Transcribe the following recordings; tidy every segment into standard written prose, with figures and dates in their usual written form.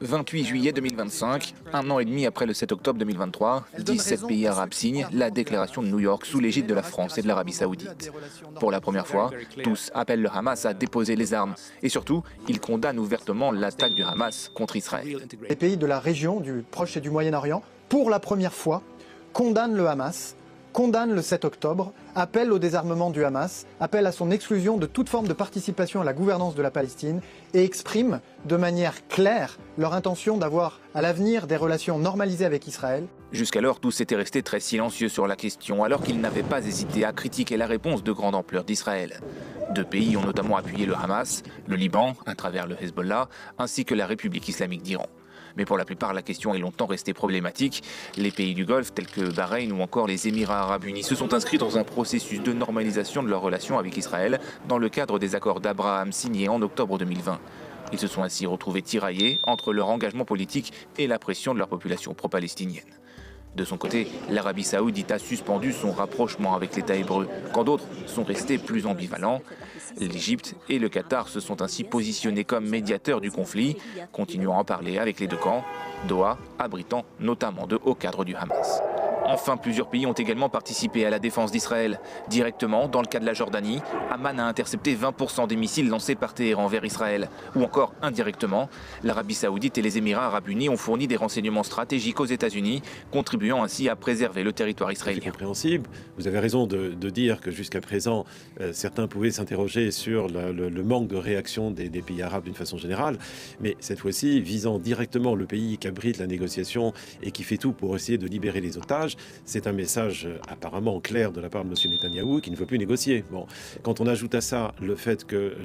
28 juillet 2025, un an et demi après le 7 octobre 2023, 17 pays arabes signent la déclaration de New York sous l'égide de la France et de l'Arabie Saoudite. Pour la première fois, tous appellent le Hamas à déposer les armes et surtout, ils condamnent ouvertement l'attaque du Hamas contre Israël. Les pays de la région du Proche et du Moyen-Orient, pour la première fois, condamnent le Hamas, condamnent le 7 octobre, appellent au désarmement du Hamas, appellent à son exclusion de toute forme de participation à la gouvernance de la Palestine et expriment de manière claire leur intention d'avoir à l'avenir des relations normalisées avec Israël. Jusqu'alors, tous étaient restés très silencieux sur la question, alors qu'ils n'avaient pas hésité à critiquer la réponse de grande ampleur d'Israël. Deux pays ont notamment appuyé le Hamas, le Liban, à travers le Hezbollah, ainsi que la République islamique d'Iran. Mais pour la plupart, la question est longtemps restée problématique. Les pays du Golfe, tels que Bahreïn ou encore les Émirats arabes unis, se sont inscrits dans un processus de normalisation de leurs relations avec Israël dans le cadre des accords d'Abraham signés en octobre 2020. Ils se sont ainsi retrouvés tiraillés entre leur engagement politique et la pression de leur population pro-palestinienne. De son côté, l'Arabie saoudite a suspendu son rapprochement avec l'État hébreu, quand d'autres sont restés plus ambivalents. L'Égypte et le Qatar se sont ainsi positionnés comme médiateurs du conflit, continuant à en parler avec les deux camps, Doha abritant notamment de hauts cadres du Hamas. Enfin, plusieurs pays ont également participé à la défense d'Israël. Directement, dans le cas de la Jordanie, Amman a intercepté 20% des missiles lancés par Téhéran vers Israël. Ou encore, indirectement, l'Arabie saoudite et les Émirats arabes unis ont fourni des renseignements stratégiques aux États-Unis, contribuant ainsi à préserver le territoire israélien. C'est compréhensible. Vous avez raison de dire que jusqu'à présent, certains pouvaient s'interroger sur le manque de réaction des pays arabes d'une façon générale. Mais cette fois-ci, visant directement le pays qui abrite la négociation et qui fait tout pour essayer de libérer les otages, c'est un message apparemment clair de la part de M. Netanyahou qui ne veut plus négocier. Bon, quand on ajoute à ça le fait que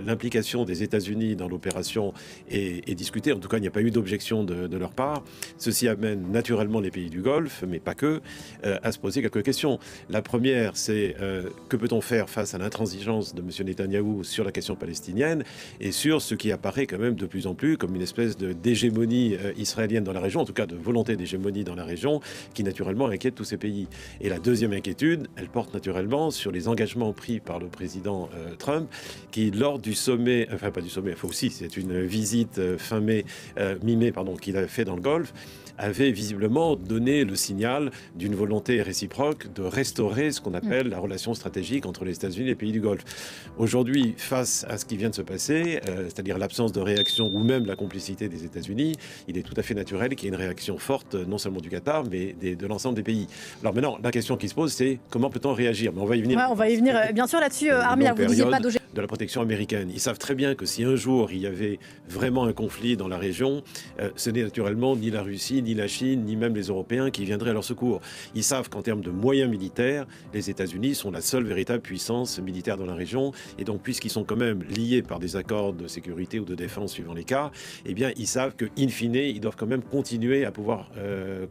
l'implication des États-Unis dans l'opération est discutée, en tout cas il n'y a pas eu d'objection de leur part, ceci amène naturellement les pays du Golfe, mais pas que, à se poser quelques questions. La première, c'est que peut-on faire face à l'intransigeance de M. Netanyahou sur la question palestinienne et sur ce qui apparaît quand même de plus en plus comme une espèce d'hégémonie israélienne dans la région, en tout cas de volonté d'hégémonie dans la région, qui naturellement inquiète tous ces pays. Et la deuxième inquiétude, elle porte naturellement sur les engagements pris par le président Trump, qui lors du sommet, enfin pas du sommet, enfin aussi c'est une visite mi-mai, qu'il a fait dans le Golfe, avait visiblement donné le signal d'une volonté réciproque de restaurer ce qu'on appelle la relation stratégique entre les États-Unis et les pays du Golfe. Aujourd'hui, face à ce qui vient de se passer, c'est-à-dire l'absence de réaction ou même la complicité des États-Unis, il est tout à fait naturel qu'il y ait une réaction forte, non seulement du Qatar, mais de l'ensemble des pays. Alors maintenant, la question qui se pose, c'est comment peut-on réagir? Mais on va y venir. Ouais, on va y venir, bien sûr, là-dessus. Armia, vous ne disiez pas d'OG. De la protection américaine. Ils savent très bien que si un jour il y avait vraiment un conflit dans la région, ce n'est naturellement ni la Russie, ni la Chine, ni même les Européens qui viendraient à leur secours. Ils savent qu'en termes de moyens militaires, les États-Unis sont la seule véritable puissance militaire dans la région. Et donc, puisqu'ils sont quand même liés par des accords de sécurité ou de défense suivant les cas, eh bien, ils savent qu'in fine, ils doivent quand même continuer à pouvoir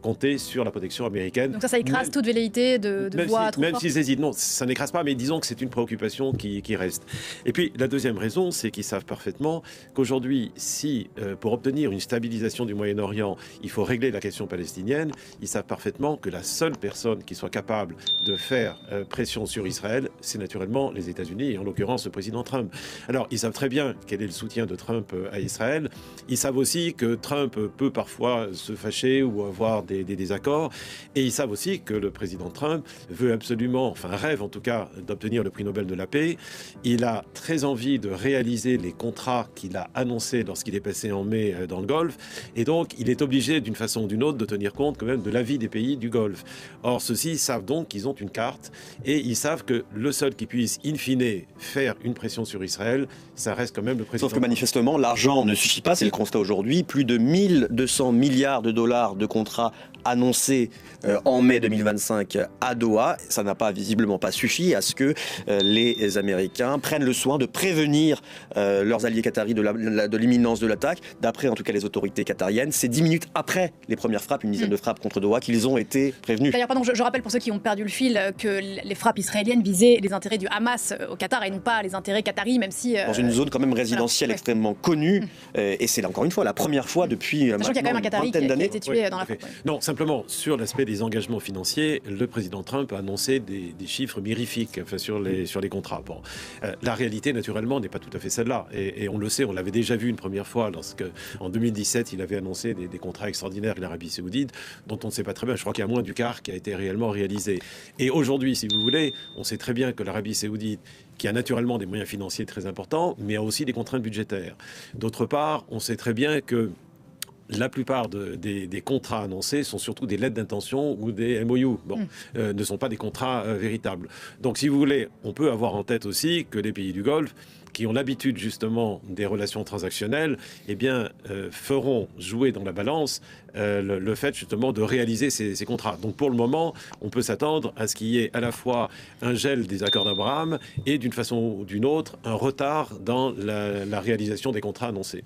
compter sur la protection américaine. Donc ça écrase toute velléité de voix trop forte. Même s'ils hésitent, non, ça n'écrase pas, mais disons que c'est une préoccupation qui reste. Et puis, la deuxième raison, c'est qu'ils savent parfaitement qu'aujourd'hui, si pour obtenir une stabilisation du Moyen-Orient, il faut régler la question palestinienne, ils savent parfaitement que la seule personne qui soit capable de faire pression sur Israël, c'est naturellement les États-Unis, et en l'occurrence le président Trump. Alors, ils savent très bien quel est le soutien de Trump à Israël. Ils savent aussi que Trump peut parfois se fâcher ou avoir des désaccords. Et ils savent aussi que le président Trump veut absolument, enfin rêve en tout cas, d'obtenir le prix Nobel de la paix. Il a très envie de réaliser les contrats qu'il a annoncés lorsqu'il est passé en mai dans le Golfe. Et donc, il est obligé, d'une façon ou d'une autre, de tenir compte quand même de l'avis des pays du Golfe. Or, ceux-ci savent donc qu'ils ont une carte et ils savent que le seul qui puisse, in fine, faire une pression sur Israël, ça reste quand même le président. Sauf que manifestement, l'argent ne suffit pas, c'est le constat aujourd'hui. Plus de 1200 milliards de dollars de contrats annoncés en mai 2025 à Doha. Ça n'a visiblement pas suffi à ce que les Américains prennent le soin de prévenir leurs alliés qataris de l'imminence de l'attaque. D'après en tout cas les autorités qatariennes, c'est 10 minutes après les premières frappes, une dizaine de frappes contre Doha, qu'ils ont été prévenus. D'ailleurs, pardon, je rappelle pour ceux qui ont perdu le fil que les frappes israéliennes visaient les intérêts du Hamas au Qatar et non pas les intérêts qataris, même si... Dans une zone quand même résidentielle extrêmement connue, et c'est là encore une fois la première fois depuis sachant qu'il y a quand même un Qatari qui a été tué dans la frappe. Non, simplement, sur l'aspect des engagements financiers, le président Trump a annoncé des chiffres mirifiques sur les contrats. Bon, la réalité, naturellement, n'est pas tout à fait celle-là. Et on le sait, on l'avait déjà vu une première fois lorsque, en 2017, il avait annoncé des contrats extraordinaires avec l'Arabie Saoudite, dont on ne sait pas très bien. Je crois qu'il y a moins du quart qui a été réellement réalisé. Et aujourd'hui, si vous voulez, on sait très bien que l'Arabie Saoudite, qui a naturellement des moyens financiers très importants, mais a aussi des contraintes budgétaires. D'autre part, on sait très bien que la plupart des contrats annoncés sont surtout des lettres d'intention ou des MOU. Bon, ne sont pas des contrats véritables. Donc, si vous voulez, on peut avoir en tête aussi que les pays du Golfe, qui ont l'habitude justement des relations transactionnelles, eh bien, feront jouer dans la balance le fait justement de réaliser ces contrats. Donc pour le moment, on peut s'attendre à ce qu'il y ait à la fois un gel des accords d'Abraham et d'une façon ou d'une autre, un retard dans la réalisation des contrats annoncés.